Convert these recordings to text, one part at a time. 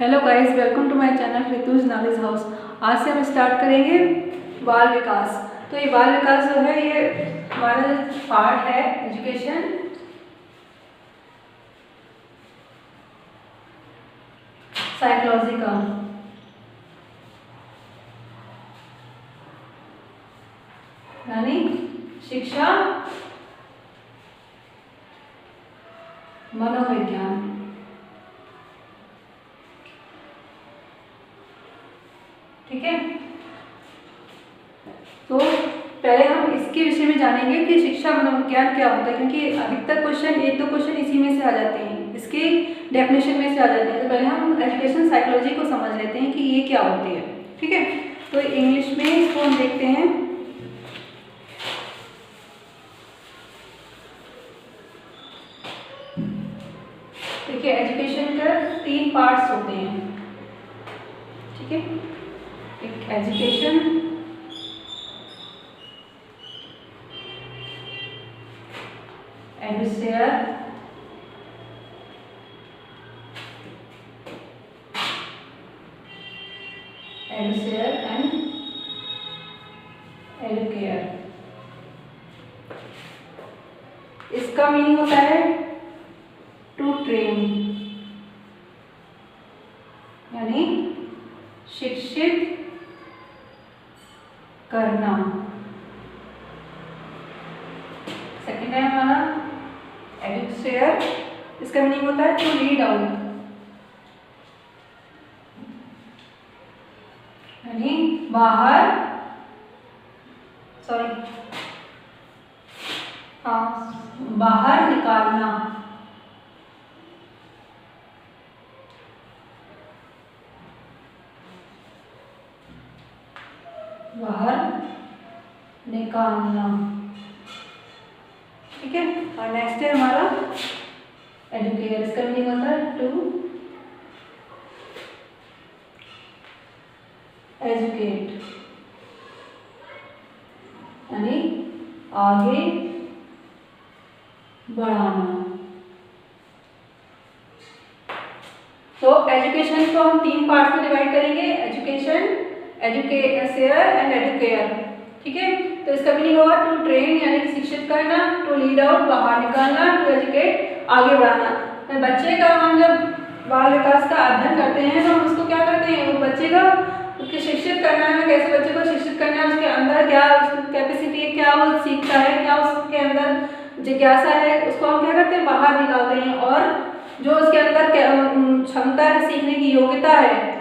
Hello guys, welcome to my channel Ritu's Knowledge House. आज से हम स्टार्ट करेंगे बाल विकास। तो ये बाल विकास जो है ये हमारा पार्ट है एजुकेशन साइकोलॉजी का। यानी शिक्षा मनोविज्ञान। ठीक है, तो पहले हम इसके विषय में जानेंगे कि शिक्षा मनोविज्ञान क्या होता है, क्योंकि अधिकतर क्वेश्चन एक दो क्वेश्चन इसी में से आ जाते हैं, इसके डेफिनेशन में से आ जाते हैं। तो पहले हम एजुकेशन साइकोलॉजी को समझ लेते हैं कि ये क्या होती है। ठीक है, तो इंग्लिश में इसको हम देखते हैं। देखिए, एजुकेशन के 3 पार्ट्स होते हैं। ठीक है, एक एजुकेशन, एडुसेयर, एंड एडुकेयर। इसका मीनिंग होता है टू ट्रेन, यानी शिक्षित करना। सेकेंड है हमारा एडुकेयर, इसका मीनिंग होता है टू लीड आउट, यानी बाहर निकालना। ठीक है, और नेक्स्ट है हमारा एडुकेयर, इसका मीनिंग होता है टू एजुकेट, यानी आगे बढ़ाना। तो एजुकेशन को हम 3 पार्ट में डिवाइड करेंगे, एजुकेशन, एडुकेयर एंड एडुकेयर। ठीक है, तो इसका मीनिंग होगा टू ट्रेन, यानी शिक्षित करना, टू लीड आउट, बाहर निकालना, टू एजुकेट, आगे बढ़ाना। तो बच्चे का हम जब बाल विकास का अध्ययन करते हैं तो हम उसको क्या करते हैं, वो बच्चे का उसके शिक्षित करना है, कैसे बच्चे को शिक्षित करना है, उसके अंदर क्या कैपेसिटी है, क्या वो सीखता है, क्या उसके अंदर जिज्ञासा है, उसको हम क्या करते हैं, बाहर निकालते हैं। और जो उसके अंदर क्षमता है, सीखने की योग्यता है,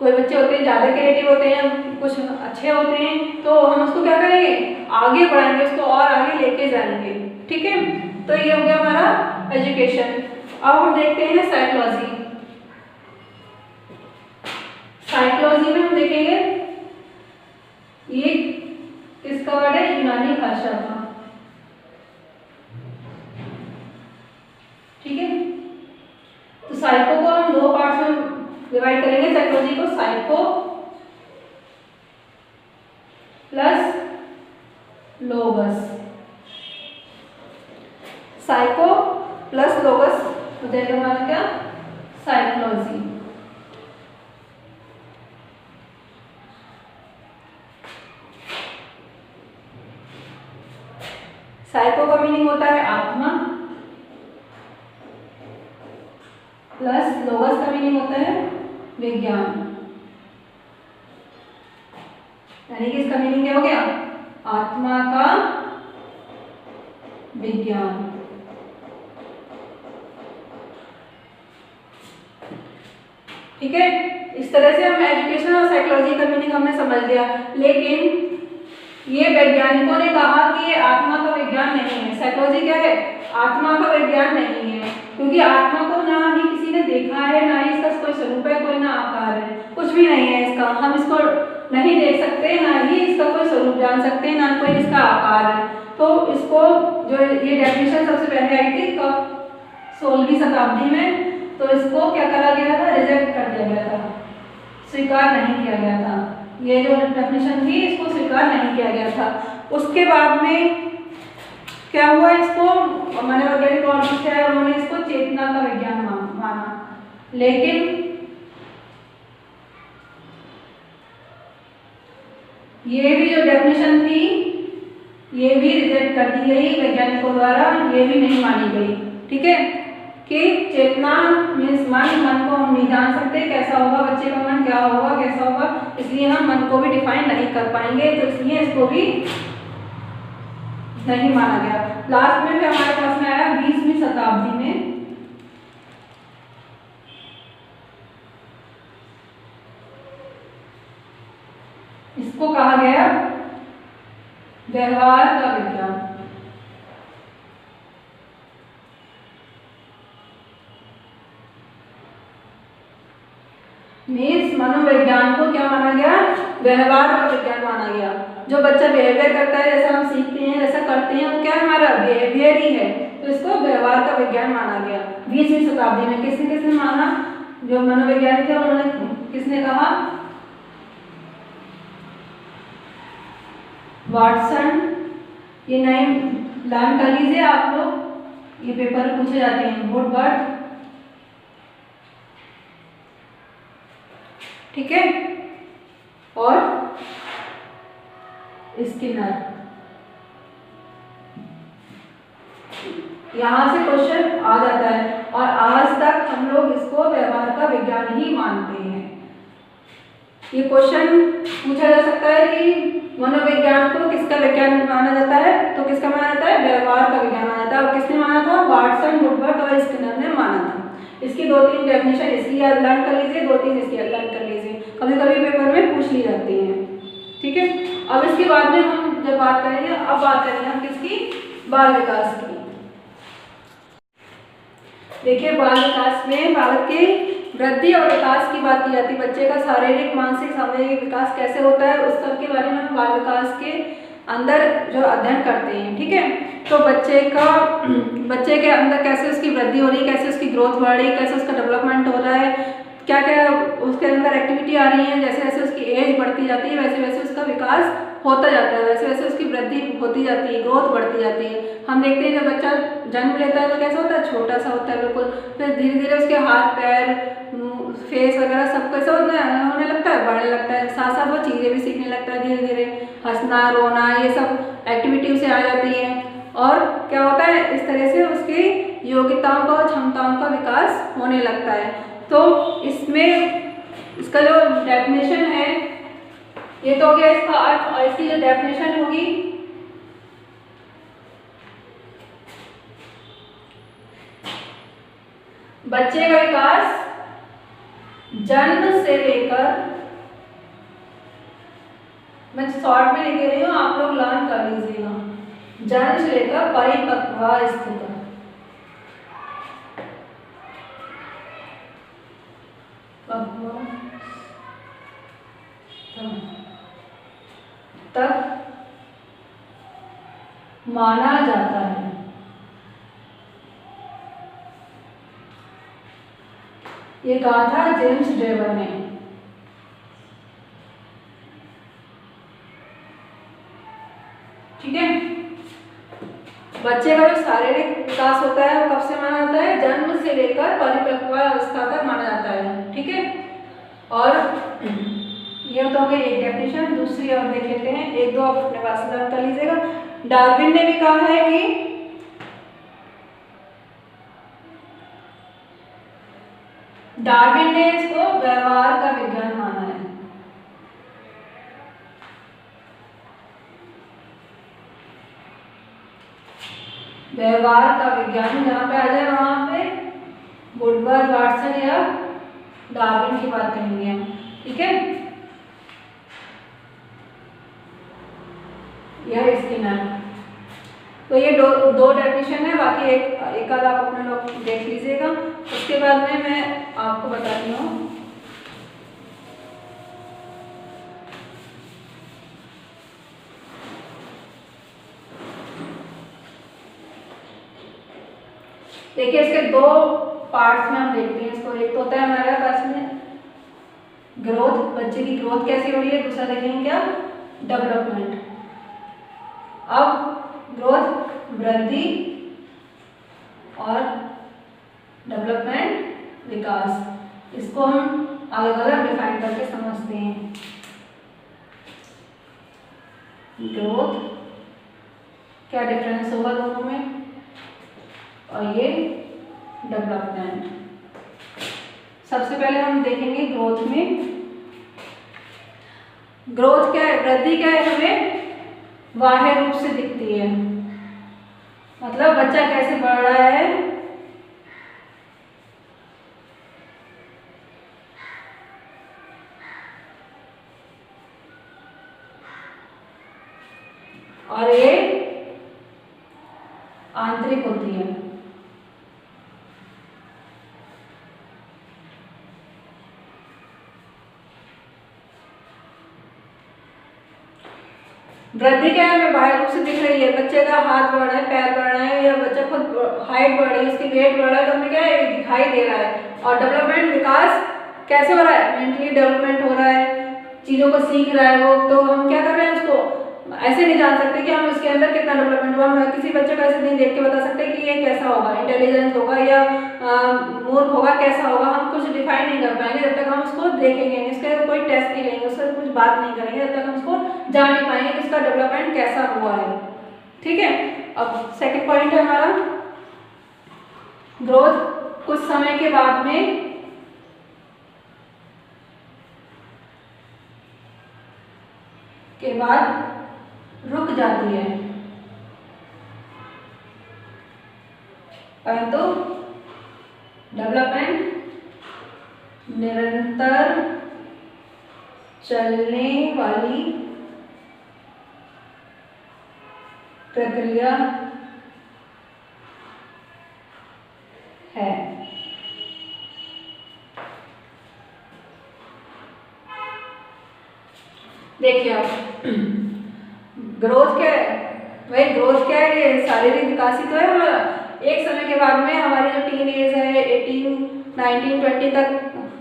कोई बच्चे होते हैं ज़्यादा क्रिएटिव होते हैं, कुछ अच्छे होते हैं, तो हम उसको क्या करेंगे, आगे बढ़ाएंगे, उसको और आगे लेके जाएंगे। ठीक है, तो ये हो गया हमारा एजुकेशन। अब हम देखते हैं साइकोलॉजी। साइकोलॉजी में हम देखेंगे, ये किसका वर्ड है, यूनानी भाषा का। ठीक है, तो साइको को हम 2 पार्ट्स में डिवाइड करेंगे साइकोलॉजी को, साइको प्लस लोगस। साइको प्लस लोगस हो जाएगा हमारा क्या, साइकोलॉजी। साइको का मीनिंग होता है आत्मा, प्लस लोगस का मीनिंग होता है विज्ञान, यानी कि इसका मीनिंग क्या हो गया, आत्मा का विज्ञान। ठीक है, इस तरह से हम एजुकेशन और साइकोलॉजी का मीनिंग हमने समझ लिया। लेकिन ये वैज्ञानिकों ने कहा कि ये आत्मा का विज्ञान नहीं है। साइकोलॉजी क्या है, आत्मा का विज्ञान नहीं है, क्योंकि आत्मा को ना ही किसी ने देखा है, ना ही इसका कोई स्वरूप है, कोई ना आकार है, कुछ भी नहीं है इसका। हम इसको नहीं देख सकते, ना ही इसका कोई स्वरूप जान सकते, ना कोई इसका आकार है। तो इसको जो ये डेफिनेशन सबसे पहले आई थी कब, 16वीं शताब्दी में, तो इसको क्या करा गया था, रिजेक्ट कर दिया गया था, स्वीकार नहीं किया गया था। ये जो डेफिनेशन थी इसको स्वीकार नहीं किया गया था। उसके बाद में क्या हुआ, इसको मनोवैज्ञानिक और है, उन्होंने इसको चेतना का विज्ञान माना। लेकिन ये भी जो डेफिनेशन थी ये भी रिजेक्ट कर दी गई वैज्ञानिकों द्वारा, ये भी नहीं मानी गई। ठीक है, कि चेतना मीन्स मन को हम नहीं जान सकते कैसा होगा, बच्चे का मन क्या होगा कैसा होगा, इसलिए हम मन को भी डिफाइन नहीं कर पाएंगे, तो इसलिए इसको भी नहीं माना गया। लास्ट में भी हमारे पास में आया 20वीं शताब्दी में, इसको कहा गया व्यवहार का विज्ञान। मीन्स मनोविज्ञान को क्या माना गया, व्यवहार का विज्ञान माना गया। जो बच्चा बिहेवियर करता है, जैसा हम सीखते हैं जैसा करते हैं, वो क्या हमारा बिहेवियर ही है, तो इसको व्यवहार का विज्ञान माना गया 20वीं शताब्दी में। किसने किसने माना, जो मनोवैज्ञानिक थे उन्होंने किसने कहा, वाटसन। ये नाम लर्न कर लीजिए आप लोग, ये पेपर पूछे जाते हैं, वुडवर्थ। ठीक है, और स्किनर। यहां से क्वेश्चन आ जाता है, और आज तक हम लोग इसको व्यवहार का विज्ञान ही मानते हैं। ये क्वेश्चन पूछा जा सकता है कि मनोविज्ञान को किसका विज्ञान माना जाता है, तो किसका माना जाता है, व्यवहार का विज्ञान माना जाता है। और किसने माना था, वाटसन, वुडवर्थ और स्किनर ने माना था। इसकी 2-3 डेफिनेशन इसकी याद लर्न कर लीजिए, 2-3 इसकी याद लर्न कर लीजिए, कभी कभी पेपर में पूछ ली जाती हैं। ठीक है, अब इसके बाद में हम जब बात करेंगे, अब बात करेंगे हम किसकी, बाल विकास की। देखिए, बाल विकास में बालक के वृद्धि और विकास की बात की जाती है। बच्चे का शारीरिक, मानसिक, सामाजिक विकास कैसे होता है, उस सब के बारे में हम बाल विकास के अंदर जो अध्ययन करते हैं। ठीक है, तो बच्चे के अंदर कैसे उसकी वृद्धि हो रही है, कैसे उसकी ग्रोथ बढ़ रही है, कैसे उसका डेवलपमेंट हो रहा है, क्या क्या उसके अंदर एक्टिविटी आ रही है। जैसे जैसे उसकी एज बढ़ती जाती है वैसे वैसे उसका विकास होता जाता है, वैसे वैसे उसकी वृद्धि होती जाती है, ग्रोथ बढ़ती जाती है। हम देखते हैं जब बच्चा जन्म लेता है तो कैसा होता है, छोटा सा होता है बिल्कुल, फिर धीरे धीरे उसके हाथ पैर फेस वगैरह सब कैसा होने लगता है, बढ़ने लगता है। साथ साथ वो चीज़ें भी सीखने लगता है, धीरे धीरे हंसना, रोना, ये सब एक्टिविटी उसे आ जाती है। और क्या होता है, इस तरह से उसकी योग्यताओं का और क्षमताओं का विकास होने लगता है। तो इसमें इसका जो डेफिनेशन है, ये तो हो गया इसका अर्थ, और इसकी जो डेफिनेशन होगी, बच्चे का विकास जन्म से लेकर, मैं शॉर्ट में लिख रही हूँ, आप लोग लर्न कर लीजिएगा, जन्म से लेकर परिपक्वावस्था तक माना जाता है। ये कहा था जेम्स ड्रेवर ने। ठीक है, बच्चे का जो शारीरिक विकास होता है वो कब से माना जाता है, जन्म से लेकर परिपक्वावस्था तक माना जाता है। ठीक है, और ये तो हो गई एक डेफिनेशन। दूसरी और देख लेते हैं, 1-2 आप अपने पास लर्न कर लीजिएगा। डार्विन ने भी कहा है कि डार्विन ने इसको व्यवहार का विज्ञान माना है। व्यवहार का विज्ञान जहाँ पे आ जाए वहां पे वुडवर्थ, वाटसन या डार्विन की बात करेंगे हम। ठीक है, यह स्किनर। तो ये दो डेफिनेशन है, बाकी एक आध आप अपने लोग देख लीजिएगा। उसके बाद में मैं आपको बताती हूँ देखिए, इसके 2 पार्ट्स में हम देखते हैं इसको। एक तो होता है हमारे पास में ग्रोथ, बच्चे की ग्रोथ कैसी हो रही है, दूसरा देखेंगे क्या, डेवलपमेंट। अब ग्रोथ, वृद्धि, और डेवलपमेंट, विकास, इसको हम अलग अलग डिफाइन करके समझते हैं। ग्रोथ, क्या डिफरेंस होगा दोनों में, और ये डेवलपमेंट। सबसे पहले हम देखेंगे ग्रोथ में। ग्रोथ क्या है, वृद्धि क्या है, हमें बाह्य रूप से दिखती है, मतलब बच्चा कैसे बढ़ रहा है, और ये आंतरिक होती है। वृद्धि क्या है, हमें बाह्य रूप से दिख रही है, बच्चे का हाथ बढ़ रहा है, पैर बढ़ रहा है, या बच्चा खुद हाइट बढ़ रही है, उसकी वेट बढ़ रहा है, तो हमें क्या है दिखाई दे रहा है। और डेवलपमेंट, विकास कैसे हो रहा है, मेंटली डेवलपमेंट हो रहा है, चीज़ों को सीख रहा है वो, तो हम क्या कर रहे हैं, उसको ऐसे नहीं जान सकते कि हम उसके अंदर कितना डेवलपमेंट हुआ। हम किसी बच्चे को ऐसे नहीं देख के बता सकते कि ये कैसा होगा, इंटेलिजेंट होगा या मूर्ख होगा, कैसा होगा, हम कुछ डिफाइन नहीं कर पाएंगे जब तक हम उसको देखेंगे नहीं, उसका कोई टेस्ट नहीं लेंगे, उससे कुछ बात नहीं करेंगे, जब तक हम उसको जान नहीं पाएंगे कि उसका डेवलपमेंट कैसा हुआ है। ठीक है, अब सेकेंड पॉइंट है हमारा, ग्रोथ कुछ समय के बाद में रुक जाती है, परंतु डेवलपमेंट निरंतर चलने वाली प्रक्रिया है। देखिए आप, ग्रोथ क्या है, वही ग्रोथ क्या है, ये शारीरिक विकास ही तो है हमारा। एक समय के बाद में हमारी जो टीन एज है 18, 19, 20 तक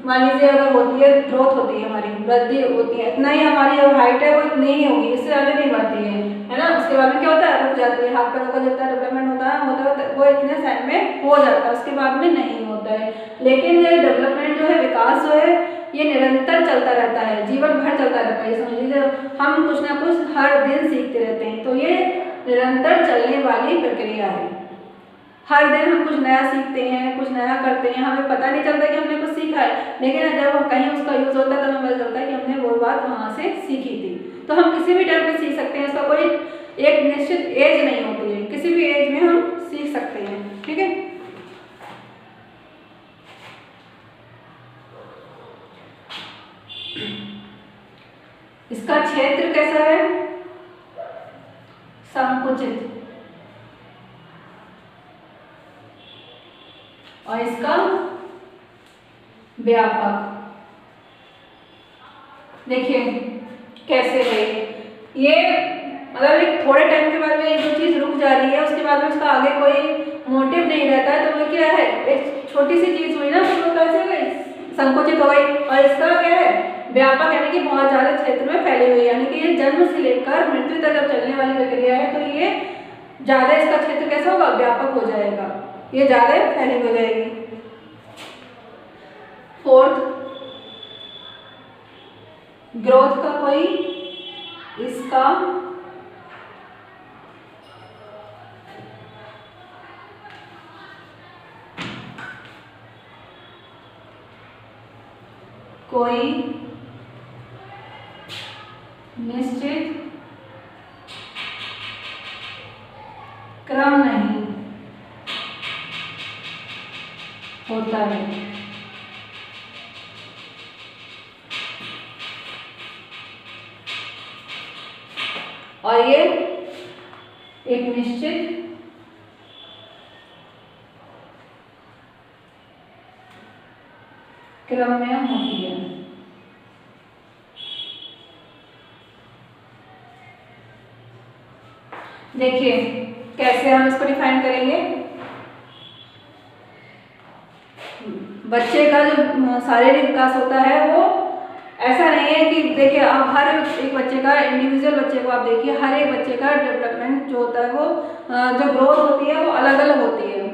मान लीजिए अगर होती है, ग्रोथ होती है, हमारी वृद्धि होती है, इतना ही हमारी जो हाइट है वो इतनी ही होगी, इससे ज़्यादा नहीं बढ़ती है ना। उसके बाद में क्या होता है, रुक जाती है, हाथ पैरों का जितना डेवलपमेंट होता है वो इतने टाइम में हो जाता है, उसके बाद में नहीं होता है। लेकिन ये डेवलपमेंट जो है, विकास जो है, ये निरंतर चलता रहता है, जीवन भर चलता रहता है। समझ लीजिए हम कुछ ना कुछ हर दिन सीखते रहते हैं, तो ये निरंतर चलने वाली प्रक्रिया है। हर दिन हम कुछ नया सीखते हैं, कुछ नया करते हैं, हमें पता नहीं चलता कि हमने कुछ सीखा है, लेकिन जब कहीं उसका यूज होता है तो हमें पता चलता है कि हमने वो बात वहाँ से सीखी थी। तो हम किसी भी टाइम में सीख सकते हैं, इसका कोई एक निश्चित एज नहीं होती है, किसी भी एज में हम सीख सकते हैं। ठीक है, इसका क्षेत्र कैसा है, संकुचित, और इसका व्यापक। देखिए कैसे है ये, मतलब एक थोड़े टाइम के बाद में जो चीज रुक जा रही है, उसके बाद में उसका आगे कोई मोटिव नहीं रहता है, तो वो क्या है, एक छोटी सी चीज हुई ना, तो वो कैसे हो गई, संकुचित हो गई। और इसका क्या है, व्यापक, यानी कि बहुत ज्यादा क्षेत्र में फैली हुई, यानी कि ये जन्म से लेकर मृत्यु तक जब चलने वाली प्रक्रिया है, तो ये ज्यादा, इसका क्षेत्र कैसा होगा, व्यापक हो जाएगा, ये ज्यादा फैली हो जाएगी। फोर्थ, ग्रोथ का कोई इसका कोई निश्चित क्रम नहीं होता है। और ये एक निश्चित क्रम में होती है। देखिए कैसे हम इसको डिफाइन करेंगे। बच्चे का जो शारीरिक विकास होता है वो ऐसा नहीं है कि देखिए आप हर एक बच्चे का, इंडिविजुअल बच्चे को आप देखिए, हर एक बच्चे का डेवलपमेंट जो होता है वो जो ग्रोथ होती है वो अलग अलग होती है।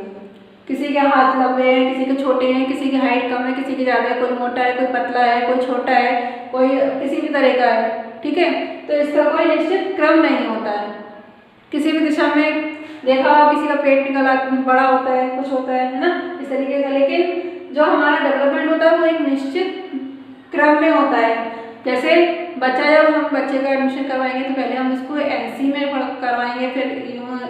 किसी के हाथ लंबे हैं, किसी के छोटे हैं, किसी की हाइट कम है, किसी की ज़्यादा है, कोई मोटा है, कोई पतला है, कोई छोटा है, कोई किसी भी तरह का है। ठीक है, तो इसका कोई निश्चित क्रम नहीं होता है। किसी भी दिशा में देखा हो, किसी का पेट निकला बड़ा होता है, कुछ होता है ना, इस तरीके का। लेकिन जो हमारा डेवलपमेंट होता है वो एक निश्चित क्रम में होता है। जैसे बच्चा, जब हम बच्चे का एडमिशन करवाएंगे तो पहले हम इसको एनसी में करवाएंगे, फिर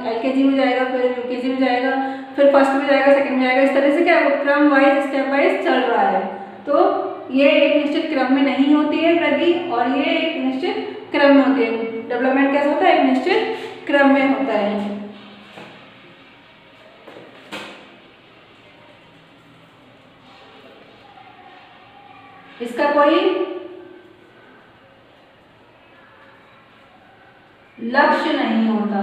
एलकेजी में जाएगा, फिर यूकेजी में जाएगा, फिर फर्स्ट में जाएगा, सेकंड में जाएगा। इस तरह से क्या क्रम वाइज, स्टेप वाइज चल रहा है। तो ये एक निश्चित क्रम में नहीं होती है वृद्धि, और ये एक निश्चित क्रम में होती है। डेवलपमेंट कैसा होता है? एक निश्चित क्रम में होता है। इसका कोई लक्ष्य नहीं होता,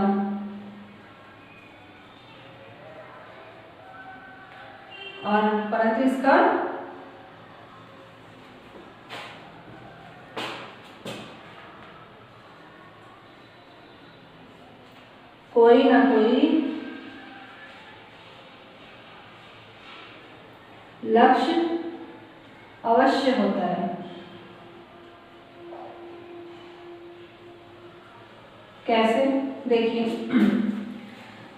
और परंतु इसका कोई ना कोई लक्ष्य अवश्य होता है। कैसे? देखिए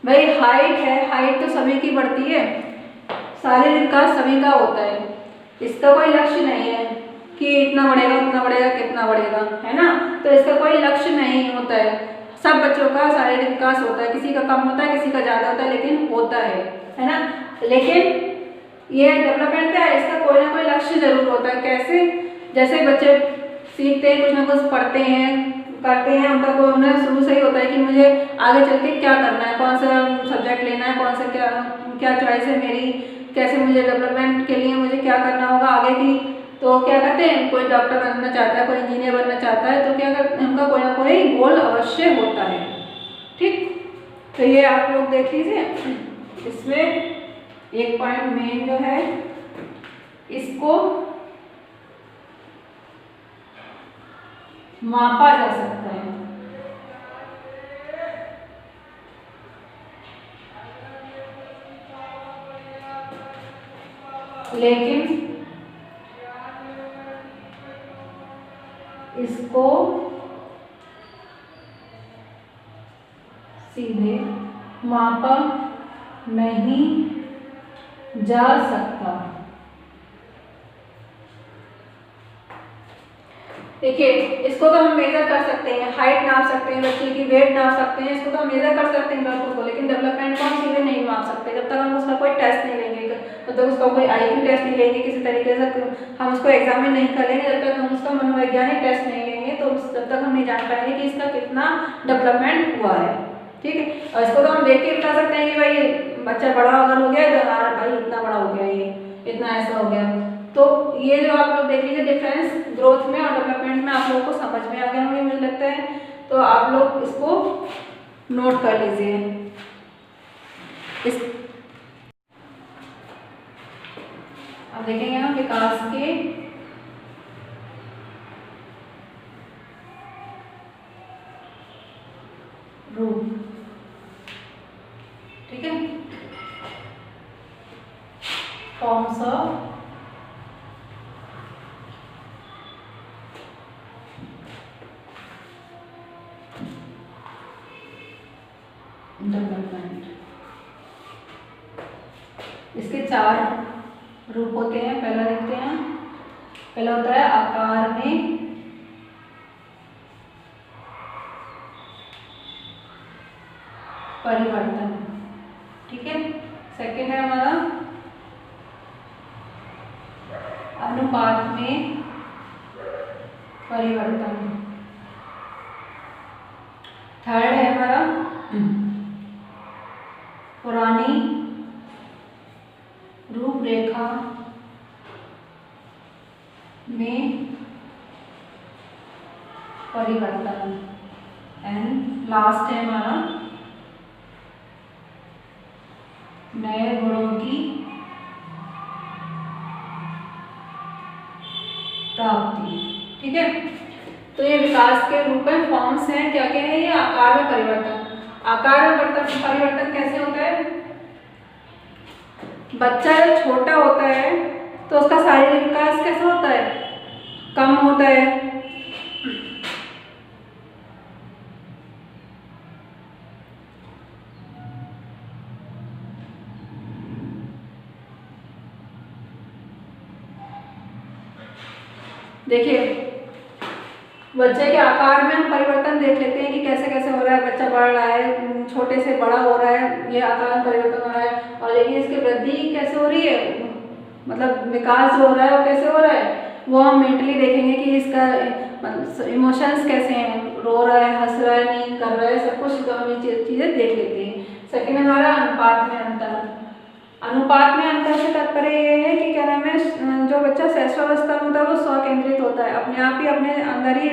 भाई, हाइट है, हाइट तो सभी की बढ़ती है, शारीरिक विकास सभी का होता है। इसका कोई लक्ष्य नहीं है कि इतना बढ़ेगा, उतना बढ़ेगा, कितना बढ़ेगा, है ना। तो इसका कोई लक्ष्य नहीं होता है। सब बच्चों का शारीरिक विकास होता है, किसी का कम होता है, किसी का ज़्यादा होता है, लेकिन होता है ना। लेकिन ये डेवलपमेंट क्या है? इसका कोई ना कोई लक्ष्य जरूर होता है। कैसे? जैसे बच्चे सीखते हैं, कुछ ना कुछ पढ़ते हैं, करते हैं, उनका कोई उन्हें शुरू से ही होता है कि मुझे आगे चल के क्या करना है, कौन सा सब्जेक्ट लेना है, कौन सा क्या चॉइस है मेरी, कैसे मुझे डेवलपमेंट के लिए मुझे क्या करना होगा आगे की। तो क्या करते हैं, कोई डॉक्टर बनना चाहता है, कोई इंजीनियर बनना चाहता है, तो क्या करते हैं, उनका कोई ना कोई गोल अवश्य होता है। ठीक, तो ये आप लोग देख लीजिए। इसमें एक पॉइंट मेन जो है, इसको मापा जा सकता है। लेकिन इसको सीधे मापा नहीं जा सकता। देखिए, इसको तो हम मेजर कर सकते हैं, हाइट नाप सकते हैं, बच्चे की वेट नाप सकते हैं, इसको तो हम मेजर कर सकते हैं बिल्कुल को। लेकिन डेवलपमेंट को हम सीधे नहीं माप सकते। जब तक हम उसका कोई टेस्ट नहीं लेंगे, तब तक उसका कोई IQ टेस्ट नहीं लेंगे, किसी तरीके से हम उसको एग्जामिन नहीं करेंगे, जब तक हम उसका मनोवैज्ञानिक तक नहीं लेंगे, तो तब तक हम नहीं जान पाएंगे कि इसका कितना डेवलपमेंट हुआ है। ठीक है, और इसको तो हम देख के बता सकते हैं कि भाई बच्चा बड़ा अगर हो गया तो हाँ भाई इतना बड़ा हो गया, ये इतना ऐसा हो गया। तो ये जो आप लोग देख लीजिए डिफरेंस ग्रोथ में और डेवलपमेंट में आप लोगों को समझ में आ गया होंगे मुझे लगता है। तो आप लोग इसको नोट कर लीजिए। इस अब देखेंगे हम विकास के रूप। ठीक है, फॉर्म्स ऑफ डेवलपमेंट। इसके 4 रूप होते हैं। पहला देखते हैं, पहला होता है आकार में परिवर्तन। ठीक है, सेकंड है हमारा अनुपात में परिवर्तन। थर्ड है हमारा पुरानी रूपरेखा में परिवर्तन। एंड लास्ट है हमारा नए गुणों की प्राप्ति। ठीक है, तो ये विकास के रूप में फॉर्म्स हैं। क्या क्या है ये? आकार में परिवर्तन। आकार में परिवर्तन कैसे होता है? बच्चा जब छोटा होता है तो उसका शारीरिक विकास कैसा होता है, कम होता है। देखिए बच्चे के आकार में हम परिवर्तन देख लेते हैं कि कैसे कैसे हो रहा है, बच्चा बढ़ रहा है, छोटे से बड़ा हो रहा है, ये आकार में परिवर्तन हो रहा है। और लेकिन इसकी वृद्धि कैसे हो रही है, मतलब विकास जो हो रहा है वो कैसे हो रहा है, वो हम मेंटली देखेंगे कि इसका मतलब इमोशंस कैसे हैं, रो रहा है, हंस रहा है, नहीं कर रहा है, सब कुछ तो हम ये चीज़ें देख लेते हैं। सेकेंड है हमारा अनुपात में अंतर। अनुपात में अंतर से तात्पर्य ये है कि क्या नाम है, जो बच्चा शैशवावस्था में होता है वो स्वकेंद्रित होता है, अपने आप ही अपने अंदर ही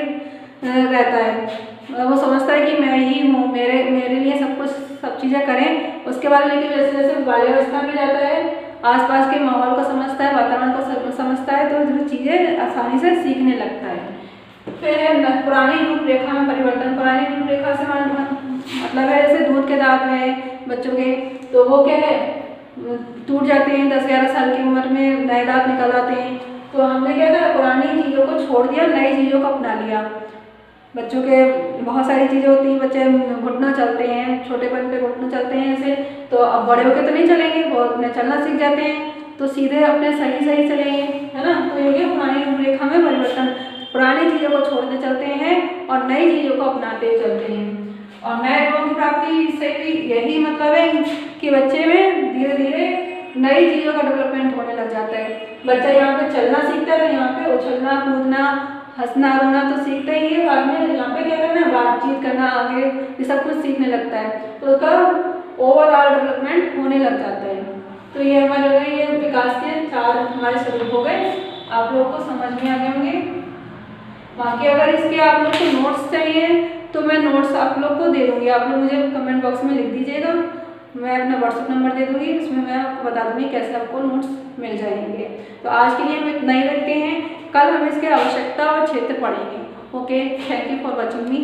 रहता है। वो समझता है कि मैं ही हूँ, मेरे लिए सब कुछ सब चीज़ें करें। उसके बाद लेकिन जैसे जैसे बाल्यावस्था में जाता है, आसपास के माहौल को समझता है, वातावरण को समझता है, तो जो चीज़ें आसानी से सीखने लगता है। फिर है पुरानी रूपरेखा में परिवर्तन। पुरानी रूपरेखा से मतलब है जैसे दूध के दांत है बच्चों के, तो वो क्या है टूट जाते हैं, 10-11 साल की उम्र में नए दांत निकल आते हैं। तो हमने क्या करा, पुरानी चीज़ों को छोड़ दिया, नई चीज़ों को अपना लिया। बच्चों के बहुत सारी चीज़ें होती हैं, बच्चे घुटना चलते हैं, छोटेपन पे घुटना चलते हैं ऐसे, तो अब बड़े होके तो नहीं चलेंगे, बहुत अपने चलना सीख जाते हैं, तो सीधे अपने सही सही चलेंगे, है ना। तो ये पुरानी रूपरेखा में परिवर्तन, पुरानी चीज़ों को छोड़ते चलते हैं और नई चीज़ों को अपनाते चलते हैं। और नए गुणों की प्राप्ति से भी यही मतलब है कि बच्चे में धीरे धीरे नई चीज़ों का डेवलपमेंट होने लग जाता है। बच्चा यहाँ पे चलना सीखता है तो यहाँ पे उछलना कूदना हंसना रोना तो सीखता ही है, बाद में यहाँ पे क्या करना है, बातचीत करना, आगे ये सब कुछ सीखने लगता है, तो उसका ओवरऑल डेवलपमेंट होने लग जाता है। तो ये हमारे ये विकास के 4 हमारे स्वरूप हो गए, आप लोग को समझ में आ गए होंगे। बाकी अगर इसके आप लोग को नोट्स चाहिए तो मैं नोट्स आप लोग को दे दूँगी, आप लोग मुझे कमेंट बॉक्स में लिख दीजिएगा, मैं अपना व्हाट्सएप नंबर दे दूँगी, उसमें मैं आपको बता दूँगी कैसे आपको नोट्स मिल जाएंगे। तो आज के लिए हम इतना ही रखते हैं, कल हम इसके आवश्यकता और क्षेत्र पढ़ेंगे। Okay, thank you for watching me.